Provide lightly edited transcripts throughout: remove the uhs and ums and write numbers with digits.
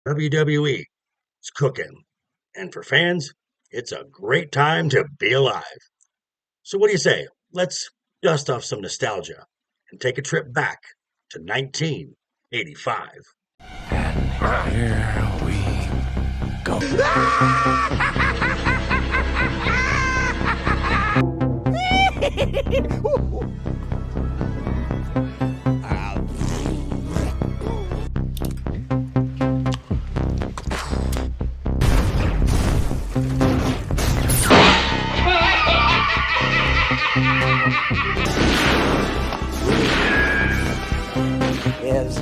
WWE is cooking, and for fans, it's a great time to be alive. So, what do you say? Let's dust off some nostalgia and take a trip back to 1985. And here we go. Is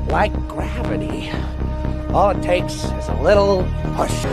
like gravity. All it takes is a little push.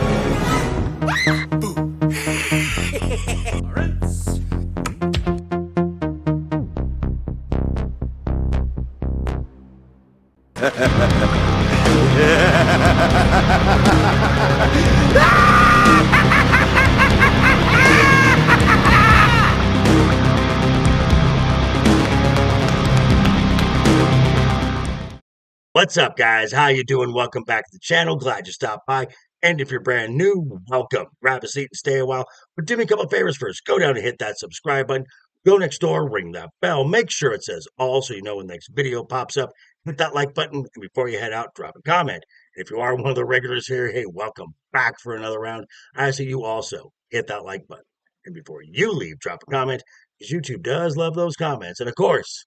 What's up, guys? How you doing? Welcome back to the channel. Glad you stopped by. And if you're brand new, welcome. Grab a seat and stay a while. But do me a couple favors first. Go down and hit that subscribe button. Go next door, ring that bell. Make sure it says all so you know when the next video pops up. Hit that like button. And before you head out, drop a comment. And if you are one of the regulars here, hey, welcome back for another round. I see you also hit that like button. And before you leave, drop a comment, because YouTube does love those comments. And of course,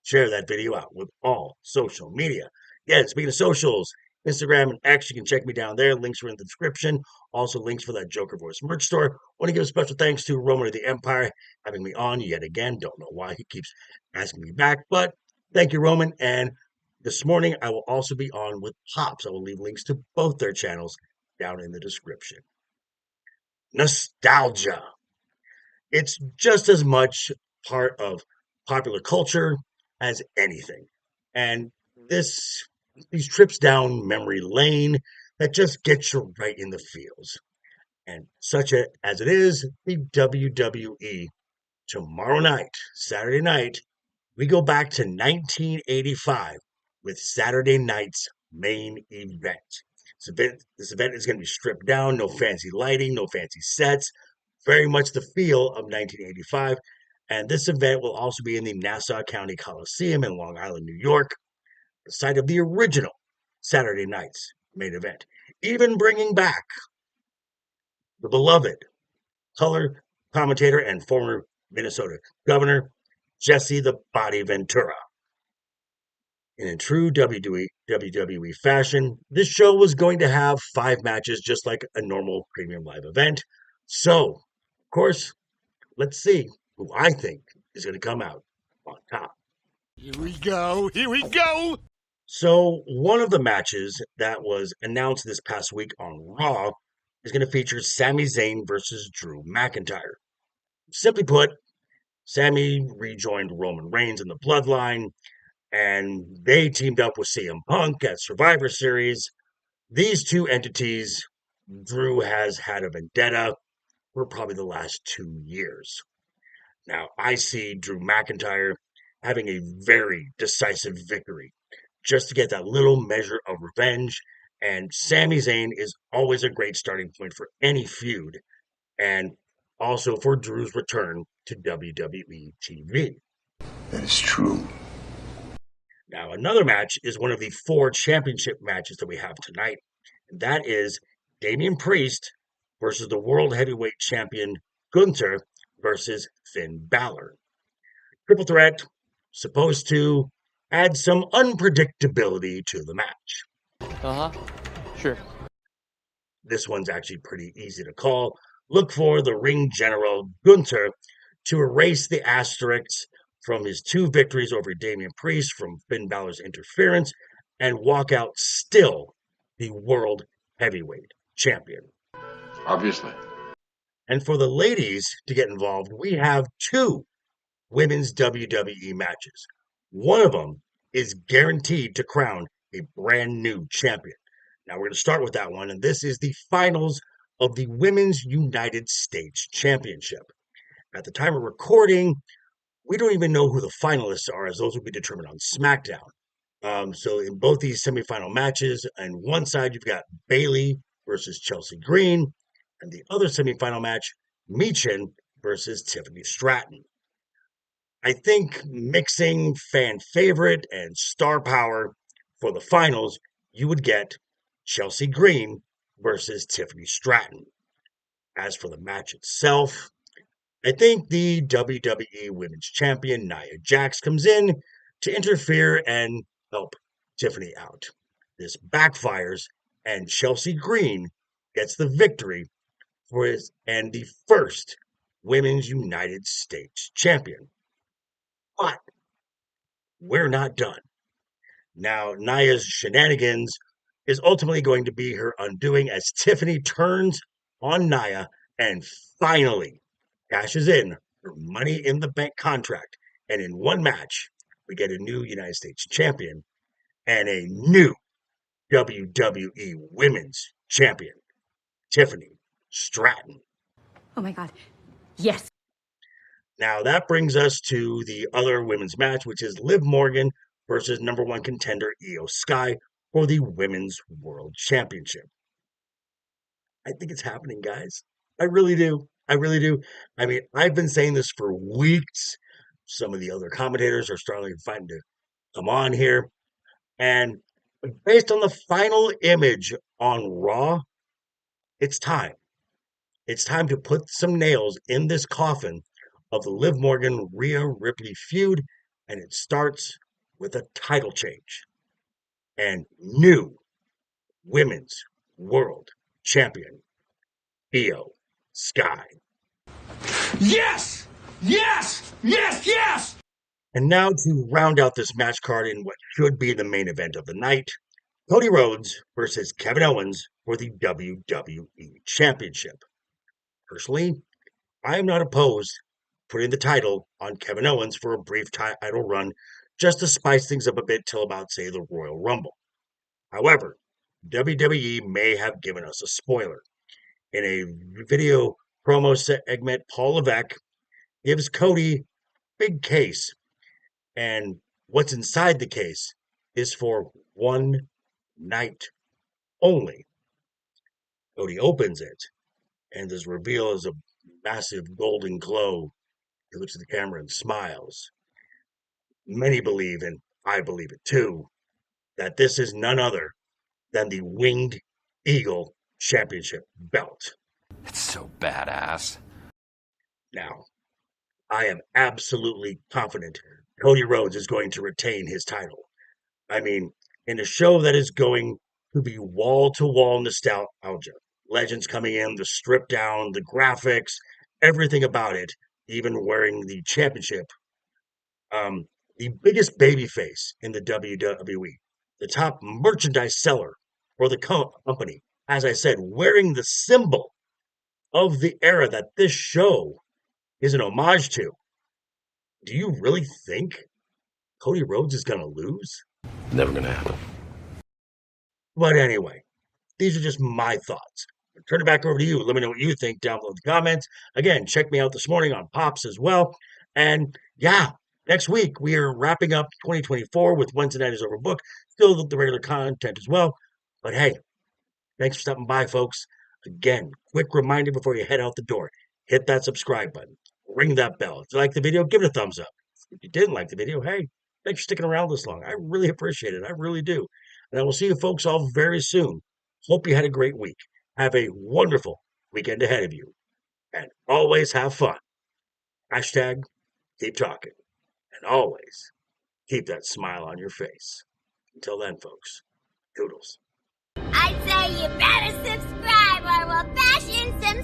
share that video out with all social media. Yeah, speaking of socials, Instagram and X, you can check me down there. Links are in the description. Also, links for that Joker Voice merch store. Want to give a special thanks to Roman of the Empire having me on yet again. Don't know why he keeps asking me back, but thank you, Roman. And this morning, I will also be on with Pops. I will leave links to both their channels down in the description. Nostalgia. It's just as much part of popular culture as anything. And this these trips down memory lane that just get you right in the feels. And as it is, the WWE tomorrow night, Saturday night, we go back to 1985 with Saturday night's main event. This event is going to be stripped down, no fancy lighting, no fancy sets, very much the feel of 1985. And this event will also be in the Nassau County Coliseum in Long Island, New York, the site of the original Saturday night's main event, even bringing back the beloved color commentator and former Minnesota governor, Jesse the Body Ventura. And in true WWE fashion, this show was going to have 5 matches just like a normal premium live event. So, of course, let's see who I think is going to come out on top. Here we go. Here we go. So, one of the matches that was announced this past week on Raw is going to feature Sami Zayn versus Drew McIntyre. Simply put, Sami rejoined Roman Reigns in the bloodline, and they teamed up with CM Punk at Survivor Series. These two entities, Drew has had a vendetta for probably the last 2 years. Now, I see Drew McIntyre having a very decisive victory just to get that little measure of revenge. And Sami Zayn is always a great starting point for any feud, and also for Drew's return to WWE TV. That is true. Now, another match is one of the 4 championship matches that we have tonight, and that is Damian Priest versus the World Heavyweight Champion Gunther versus Finn Balor. Triple threat, supposed to add some unpredictability to the match. Sure. This one's actually pretty easy to call. Look for the ring general Gunther to erase the asterisks from his 2 victories over Damian Priest from Finn Balor's interference and walk out still the World Heavyweight Champion. Obviously. And for the ladies to get involved, we have 2 women's WWE matches. One of them is guaranteed to crown a brand new champion. Now we're going to start with that one, and this is the finals of the Women's United States Championship. At the time of recording, we don't even know who the finalists are, as those will be determined on SmackDown. So in both these semifinal matches, on one side you've got Bayley versus Chelsea Green, and the other semifinal match, Michin versus Tiffany Stratton. I think mixing fan favorite and star power for the finals, you would get Chelsea Green versus Tiffany Stratton. As for the match itself, I think the WWE Women's Champion Nia Jax comes in to interfere and help Tiffany out. This backfires, and Chelsea Green gets the victory for his and the first Women's United States Champion. But we're not done. Now, Nia's shenanigans is ultimately going to be her undoing as Tiffany turns on Nia and finally cashes in her Money in the Bank contract. And in one match, we get a new United States champion and a new WWE Women's Champion, Tiffany Stratton. Oh my God. Yes. Now, that brings us to the other women's match, which is Liv Morgan versus number one contender Io Sky for the Women's World Championship. I think it's happening, guys. I really do. I really do. I mean, I've been saying this for weeks. Some of the other commentators are starting to come on here. And based on the final image on Raw, it's time. It's time to put some nails in this coffin of the Liv Morgan Rhea Ripley feud, and it starts with a title change and new Women's World Champion, Io Sky. Yes! Yes! Yes! Yes! And now to round out this match card in what should be the main event of the night, Cody Rhodes versus Kevin Owens for the WWE Championship. Personally, I am not opposed to putting the title on Kevin Owens for a brief title run just to spice things up a bit till about, say, the Royal Rumble. However, WWE may have given us a spoiler. In a video promo segment, Paul Levesque gives Cody a big case, and what's inside the case is for one night only. Cody opens it, and this reveal is a massive golden glow. He looks at the camera and smiles. Many believe, and I believe it too, that this is none other than the Winged Eagle Championship belt. It's so badass. Now, I am absolutely confident Cody Rhodes is going to retain his title. I mean, in a show that is going to be wall-to-wall nostalgia, legends coming in, the strip down, the graphics, everything about it, even wearing the championship. The biggest babyface in the WWE, the top merchandise seller for the company, as I said, wearing the symbol of the era that this show is an homage to. Do you really think Cody Rhodes is going to lose? Never gonna happen. But anyway, these are just my thoughts. I'll turn it back over to you. Let me know what you think down below in the comments. Again, check me out this morning on Pops as well. And yeah, next week we are wrapping up 2024 with Wednesday Night is Overbooked. Still the regular content as well. But hey, thanks for stopping by, folks. Again, quick reminder before you head out the door. Hit that subscribe button. Ring that bell. If you like the video, give it a thumbs up. If you didn't like the video, hey, thanks for sticking around this long. I really appreciate it. I really do. And I will see you folks all very soon. Hope you had a great week. Have a wonderful weekend ahead of you. And always have fun. Hashtag keep talking. And always keep that smile on your face. Until then, folks, toodles. I say you better subscribe or we'll bash in some